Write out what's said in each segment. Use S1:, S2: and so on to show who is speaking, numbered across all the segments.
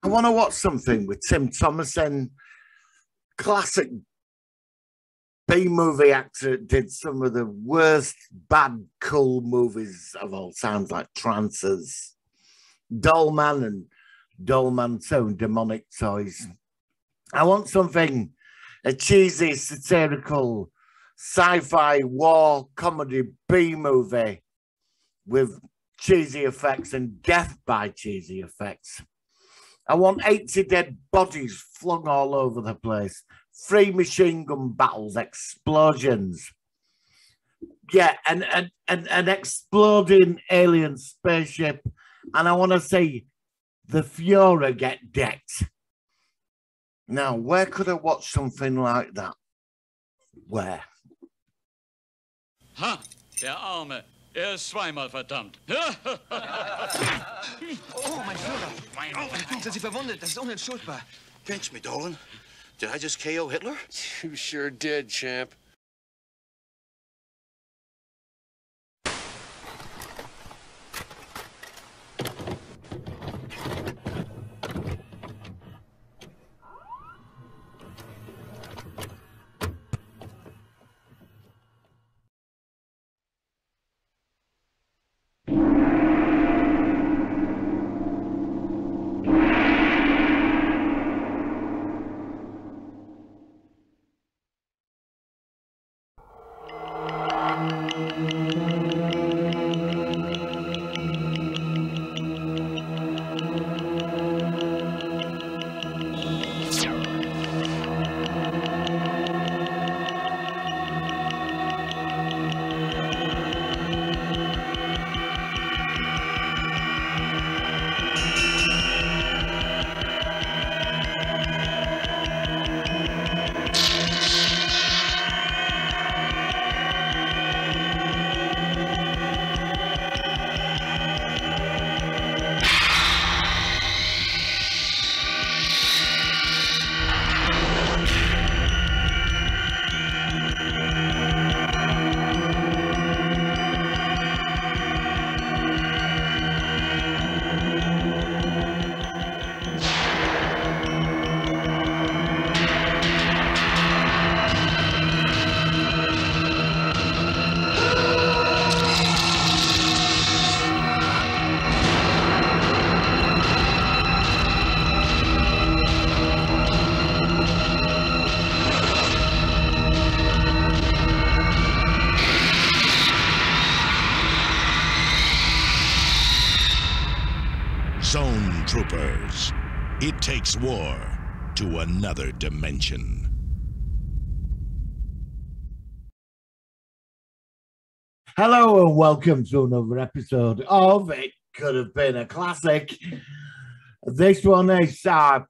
S1: I want to watch something with Tim Thomerson, classic B-movie actor, did some of the worst bad, cool movies of all times, like Trances, Dollman and Dollman 2, Demonic Toys. I want something, a cheesy, satirical, sci-fi, war, comedy, B-movie with cheesy effects and death by cheesy effects. I want 80 dead bodies flung all over the place. 3 machine gun battles, explosions. Yeah, and an exploding alien spaceship. And I want to see the Führer get decked. Now, where could I watch something like that? Where?
S2: Ha! Der Arme. Ist zweimal verdammt.
S3: Oh, mein Führer. Sind Sie verwundet? Das ist unentschuldbar.
S4: Pinch me, Dolan. Did I just KO Hitler?
S5: You sure did, champ.
S6: Zone Troopers. It takes war to another dimension.
S1: Hello and welcome to another episode of It Could Have Been a Classic. This one is, I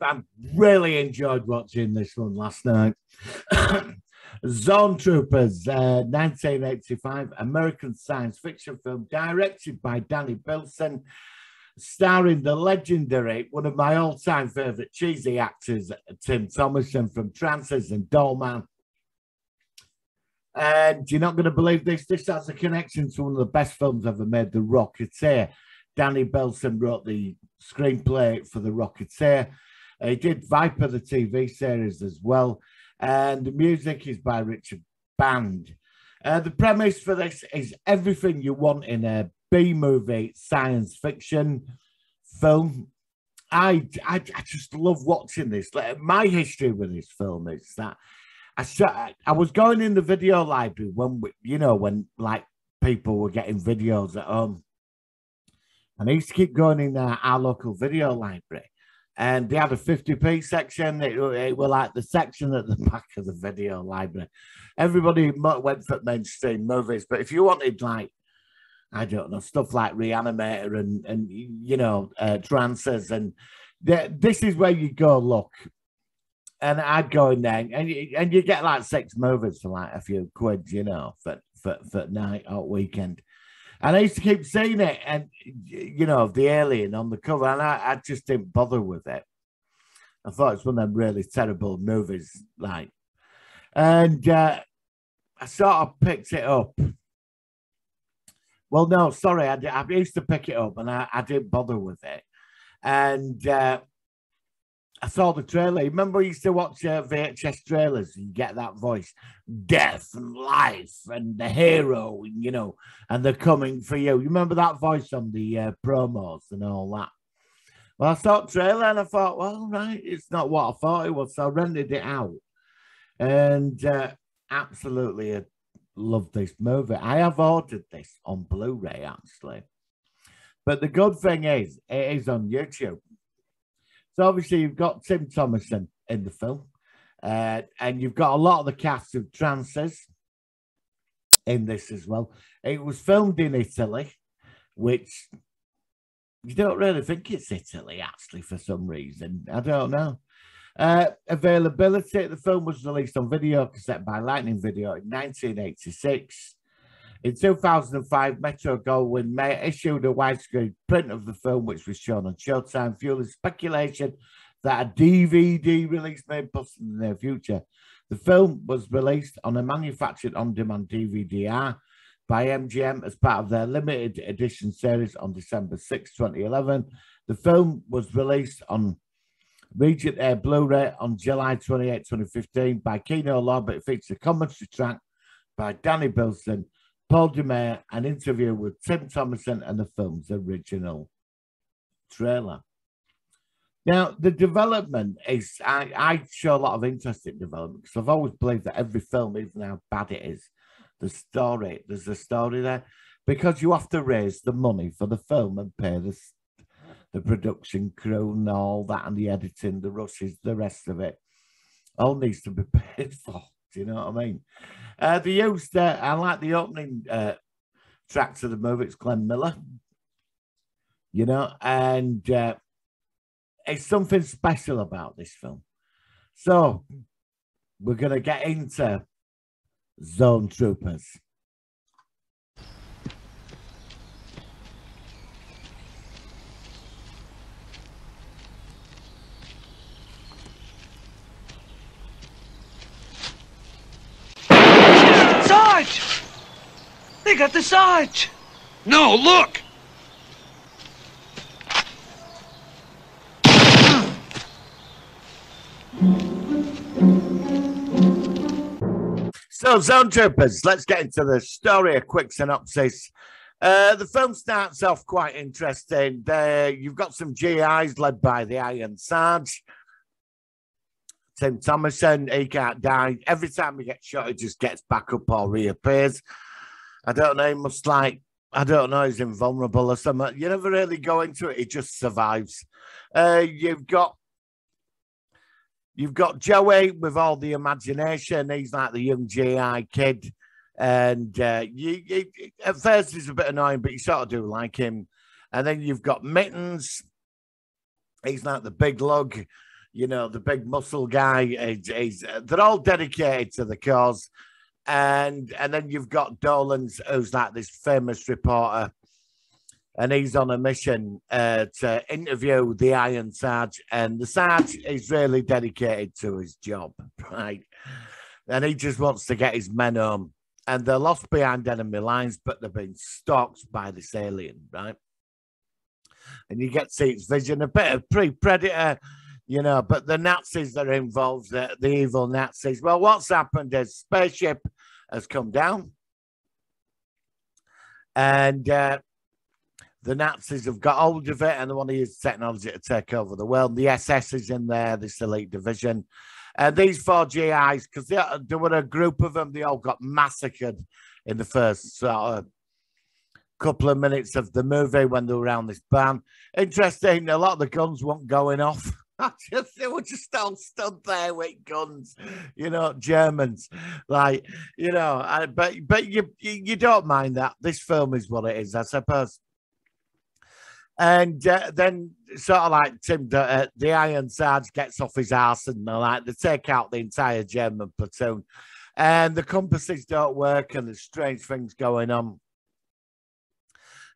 S1: really enjoyed watching this one last night. Zone Troopers, 1985 American science fiction film directed by Danny Bilson, starring the legendary, one of my all-time favourite cheesy actors, Tim Thomerson from Trances and Dollman. And you're not going to believe this. This has a connection to one of the best films ever made, The Rocketeer. Danny Bilson wrote the screenplay for The Rocketeer. He did Viper, the TV series, as well. And the music is by Richard Band. The premise for this is everything you want in a B-movie science fiction film. I just love watching this. My history with this film is that I was going in the video library when when like people were getting videos at home, and I used to keep going in our local video library, and they had a 50p section. It was like the section at the back of the video library. Everybody went for mainstream movies, but if you wanted like, I don't know, stuff like Reanimator and Trances, and this is where you go look. And I'd go in there, and you get like 6 movies for like a few quid, for night or weekend. And I used to keep seeing it, and the alien on the cover, and I just didn't bother with it. I thought it's one of them really terrible movies, like, and I sort of picked it up. Well, no, sorry, I used to pick it up, and I didn't bother with it. And I saw the trailer. Remember, we used to watch VHS trailers and get that voice, death and life and the hero, you know, and they're coming for you. You remember that voice on the promos and all that? Well, I saw the trailer and I thought, well, right, it's not what I thought it was. So I rented it out and absolutely love this movie. I have ordered this on Blu-ray, actually. But the good thing is, it is on YouTube. So obviously you've got Tim Thomerson in the film, and you've got a lot of the cast of trances in this as well. It was filmed in Italy, which you don't really think it's Italy, actually, for some reason. I don't know. Availability, the film was released on video cassette by Lightning Video in 1986. In 2005, Metro Goldwyn issued a widescreen print of the film, which was shown on Showtime, fueling speculation that a DVD release may be possible in the near future. The film was released on a manufactured on-demand DVD-R by MGM as part of their limited edition series on December 6, 2011. The film was released on Regent Air Blu-ray on July 28, 2015 by Kino Lorber. It features a commentary track by Danny Bilson, Paul DeMay, an interview with Tim Thomerson, and the film's original trailer. Now, the development is, I show a lot of interest in development because I've always believed that every film, even how bad it is, there's a story there, because you have to raise the money for the film and pay the production crew and all that, and the editing, the rushes, the rest of it, all needs to be paid for. Do you know what I mean? They used, I like the opening track to the movie. It's Glenn Miller, you know, and it's something special about this film. So we're going to get into Zone Troopers.
S3: Sarge! They got the Sarge!
S5: No, look!
S1: So, Zone Troopers, let's get into the story, a quick synopsis. The film starts off quite interesting. You've got some GIs led by the Iron Sarge. Tim Thomerson, he can't die. Every time he gets shot, he just gets back up or reappears. I don't know, he must I don't know, he's invulnerable or something. You never really go into it, he just survives. You've got Joey with all the imagination. He's like the young GI kid. And at first he's a bit annoying, but you sort of do like him. And then you've got Mittens. He's like the big lug, you know, the big muscle guy. They're all dedicated to the cause. And then you've got Dolan's, who's like this famous reporter. And he's on a mission to interview the Iron Sarge. And the Sarge is really dedicated to his job, right? And he just wants to get his men home. And they're lost behind enemy lines, but they're being stalked by this alien, right? And you get to see its vision, a bit of pre-Predator, you know, but the Nazis that are involved, the evil Nazis. Well, what's happened is spaceship has come down. And the Nazis have got hold of it and they want to use technology to take over the world. The SS is in there, this elite division. And these four GIs, because there were a group of them, they all got massacred in the first sort of couple of minutes of the movie when they were around this barn. Interesting, a lot of the guns weren't going off. They were just all stood there with guns, you know, Germans. Like, you know, but you don't mind that. This film is what it is, I suppose. And then sort of like the Iron Sarge gets off his arse and they take out the entire German platoon. And the compasses don't work and there's strange things going on.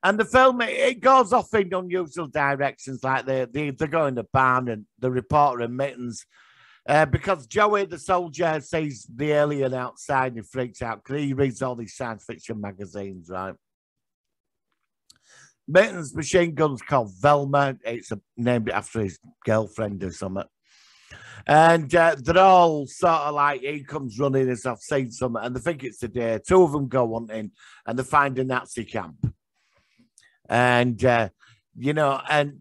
S1: And the film, it goes off in unusual directions, like they go in the barn and the reporter and Mittens. Because Joey, the soldier, sees the alien outside and he freaks out because he reads all these science fiction magazines, right? Mittens' machine gun's called Velma. It's named after his girlfriend or something. And they're all sort of like, he comes running as I've seen some, and they think it's the day. Two of them go hunting, and they find a Nazi camp. And, you know, and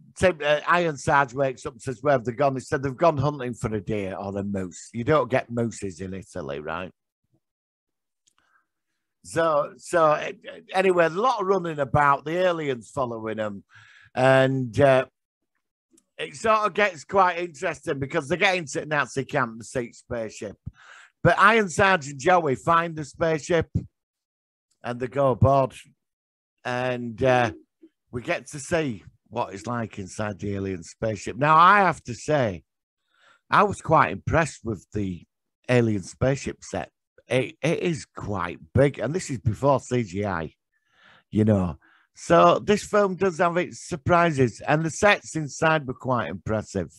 S1: Iron Sarge wakes up and says, where have they gone? He said, they've gone hunting for a deer or a moose. You don't get mooses in Italy, right? So anyway, a lot of running about, the aliens following them. And it sort of gets quite interesting because they get into the Nazi camp, the Seat spaceship. But Iron Sarge and Joey find the spaceship and they go aboard. And we get to see what it's like inside the alien spaceship. Now, I have to say, I was quite impressed with the alien spaceship set. It is quite big, and this is before CGI, you know. So this film does have its surprises, and the sets inside were quite impressive.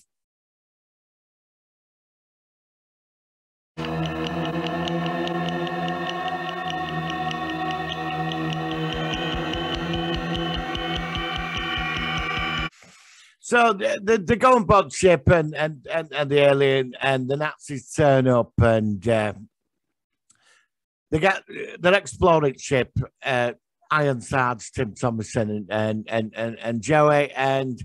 S1: So they go on board ship and the alien and the Nazis turn up and they get their exploring ship, Iron Sarge, Tim Thomerson and Joey, and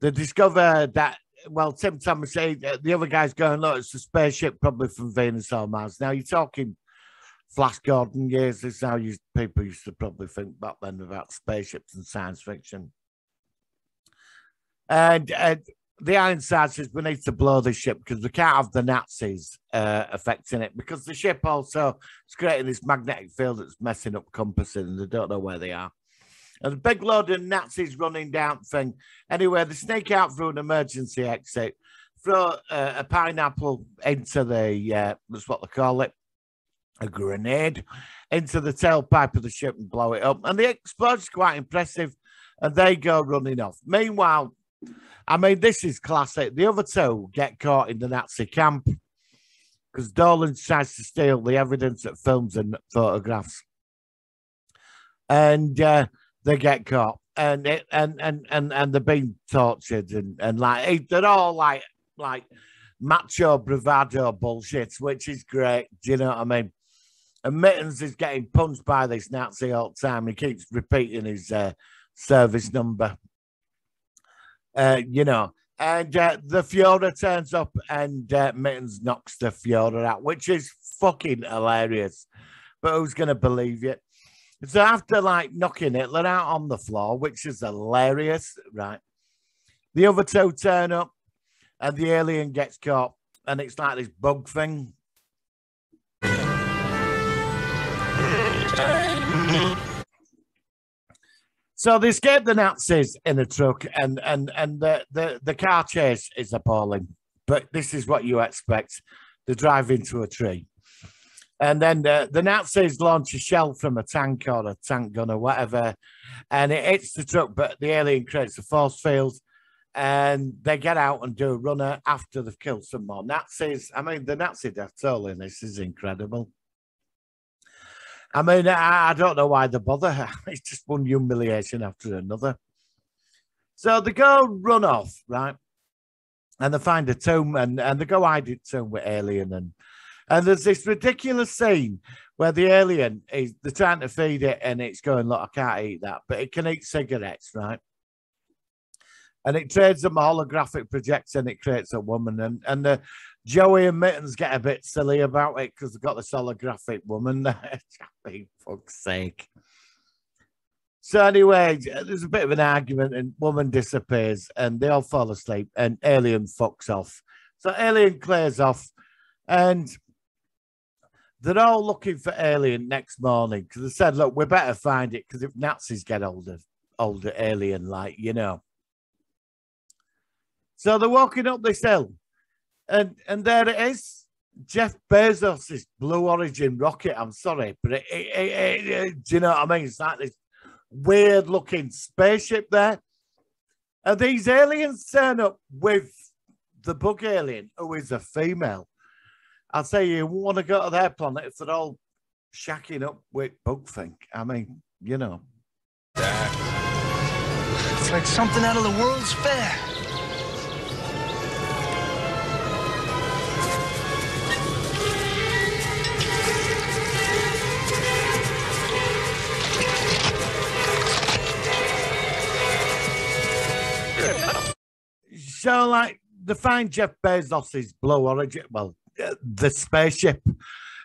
S1: they discover that, well, Tim Thomerson, the other guy's going, look, it's a spaceship probably from Venus or Mars. Now, you're talking Flash Gordon years. This is how people used to probably think back then about spaceships and science fiction. And the Iron Sarge says, we need to blow this ship because we can't have the Nazis affecting it, because the ship also is creating this magnetic field that's messing up compassing and they don't know where they are. And a big load of Nazis running down thing. Anyway, they sneak out through an emergency exit, throw a pineapple into the, that's what they call it, a grenade, into the tailpipe of the ship and blow it up. And the explosion's quite impressive and they go running off. Meanwhile, I mean, this is classic. The other two get caught in the Nazi camp because Dolan tries to steal the evidence at films and photographs, and they get caught, and they're being tortured, and like they're all like macho bravado bullshit, which is great. Do you know what I mean? And Mittens is getting punched by this Nazi all the time. He keeps repeating his service number. You know, and the Fiora turns up and Mittens knocks the Fiora out, which is fucking hilarious. But who's going to believe you? So after like knocking it, they're out on the floor, which is hilarious, right? The other two turn up and the alien gets caught and it's like this bug thing. So they escape the Nazis in a truck, and the car chase is appalling. But this is what you expect. They drive into a tree. And then the Nazis launch a shell from a tank or a tank gun or whatever, and it hits the truck, but the alien creates a force field, and they get out and do a runner after they've killed some more Nazis. I mean, the Nazi death toll in this is incredible. I mean, I don't know why they bother. It's just one humiliation after another. So they go run off, right? And they find a tomb and they go hide in tomb with alien. And there's this ridiculous scene where the alien, they're trying to feed it and it's going, look, I can't eat that. But it can eat cigarettes, right? And it trades them a holographic projector and it creates a woman. And Joey and Mittens get a bit silly about it because they've got this holographic woman there. For fuck's sake. So anyway, there's a bit of an argument and woman disappears and they all fall asleep and alien fucks off. So alien clears off and they're all looking for alien next morning because they said, look, we better find it because if Nazis get older alien, like, you know. So they're walking up this hill. And there it is, Jeff Bezos' Blue Origin rocket. I'm sorry, but do you know what I mean? It's like this weird-looking spaceship there. And these aliens turn up with the bug alien, who is a female. I'll say you want to go to their planet if they're all shacking up with bug thing. I mean, you know.
S3: It's like something out of the World's Fair.
S1: So, like, they find Jeff Bezos's Blue Origin, well, the spaceship,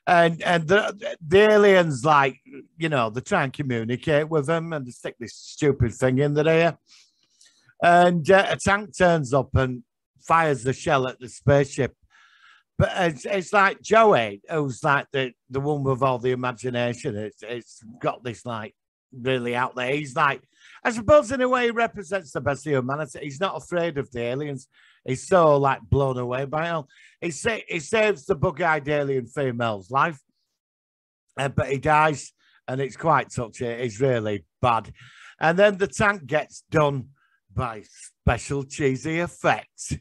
S1: and the aliens, like, you know, they try and communicate with them, and they stick this stupid thing in their ear, and a tank turns up and fires the shell at the spaceship. But it's like Joey, who's like the one with all the imagination. It's got this, like, really out there. He's like, I suppose in a way he represents the best of humanity. He's not afraid of the aliens. He's so, like, blown away by it all. He saves the bug-eyed alien female's life, but he dies, and it's quite touchy. It's really bad. And then the tank gets done by special cheesy effects.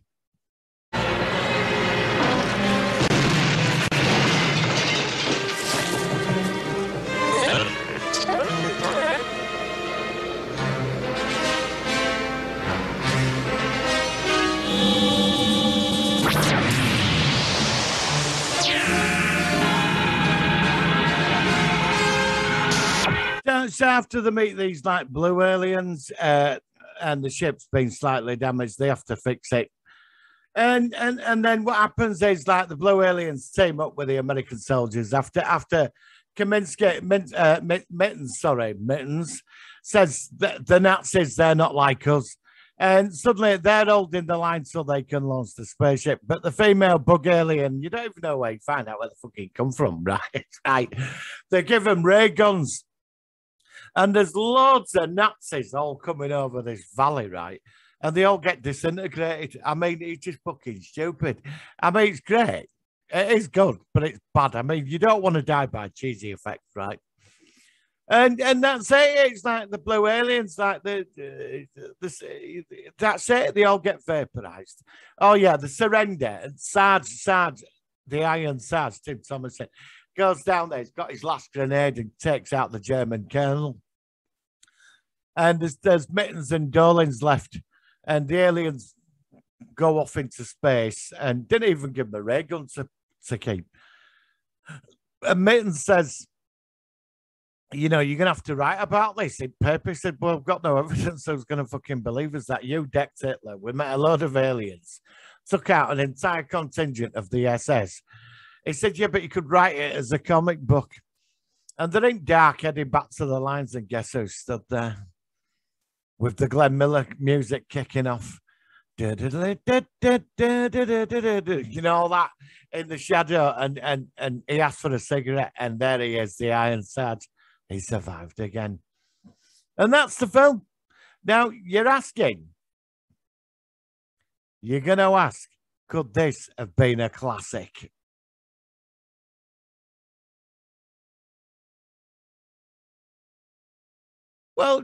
S1: So after they meet these, like, blue aliens, and the ship's been slightly damaged, they have to fix it. And then what happens is, like, the blue aliens team up with the American soldiers after Mittens says that the Nazis, they're not like us. And suddenly they're holding the line so they can launch the spaceship. But the female bug alien, you don't even know where you find out where the fuck he come from, right? Right. They give them ray guns. And there's loads of Nazis all coming over this valley, right? And they all get disintegrated. I mean, it's just fucking stupid. I mean, it's great. It is good, but it's bad. I mean, you don't want to die by cheesy effects, right? And that's it. It's like the blue aliens, like that's it. They all get vaporized. Oh yeah, the surrender. And Sarge, the Iron Sarge, Tim Thomerson, goes down there. He's got his last grenade and takes out the German colonel. And there's Mittens and Dolins left, and the aliens go off into space and didn't even give them a ray gun to keep. And Mittens says, you know, you're going to have to write about this in paper. He said, well, I've got no evidence who's going to fucking believe us that you decked Hitler. We met a load of aliens, took out an entire contingent of the SS. He said, yeah, but you could write it as a comic book. And they're in dark, heading back to the lines, and guess who stood there? With the Glenn Miller music kicking off. You know, all that in the shadow, and he asked for a cigarette, and there he is, the Iron Sarge. He survived again. And that's the film. Now, you're going to ask, could this have been a classic? Well,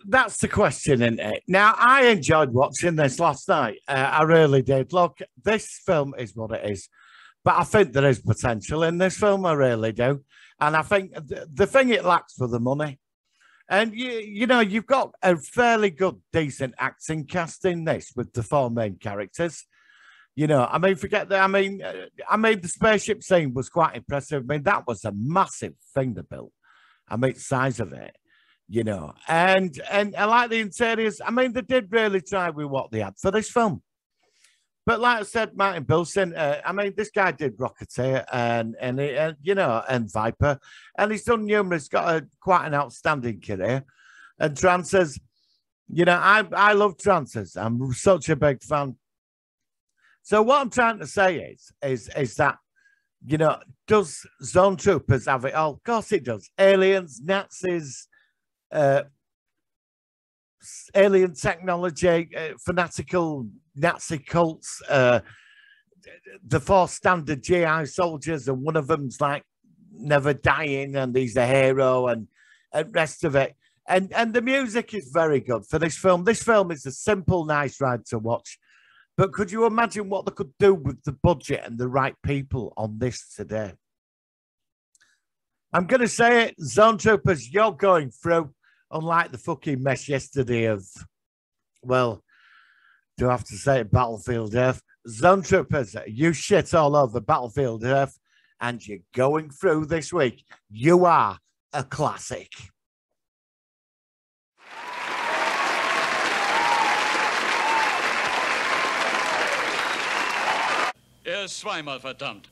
S1: that's the question, isn't it? Now, I enjoyed watching this last night. I really did. Look, this film is what it is. But I think there is potential in this film. I really do. And I think the thing it lacks for the money. And, you know, you've got a fairly good, decent acting cast in this with the four main characters. You know, I mean, forget that. I mean, the spaceship scene was quite impressive. I mean, that was a massive thing to build. I mean, the size of it. You know, and I like the interiors. I mean, they did really try with what they had for this film. But like I said, Martin Bilson, I mean, this guy did Rocketeer and you know, and Viper, and he's done numerous, got quite an outstanding career. And Trancers, you know, I love Trancers. I'm such a big fan. So what I'm trying to say is that, you know, does Zone Troopers have it all? Of course it does. Aliens, Nazis, alien technology, fanatical Nazi cults, the four standard GI soldiers, and one of them's like never dying, and he's a hero, and rest of it. And the music is very good for this film. This film is a simple, nice ride to watch. But could you imagine what they could do with the budget and the right people on this today? I'm going to say it, Zone Troopers, you're going through. Unlike the fucking mess yesterday of, well, do I have to say it, Battlefield Earth? Zone Troopers, you shit all over Battlefield Earth, and you're going through this week. You are a classic.
S2: er ist zweimal verdammt.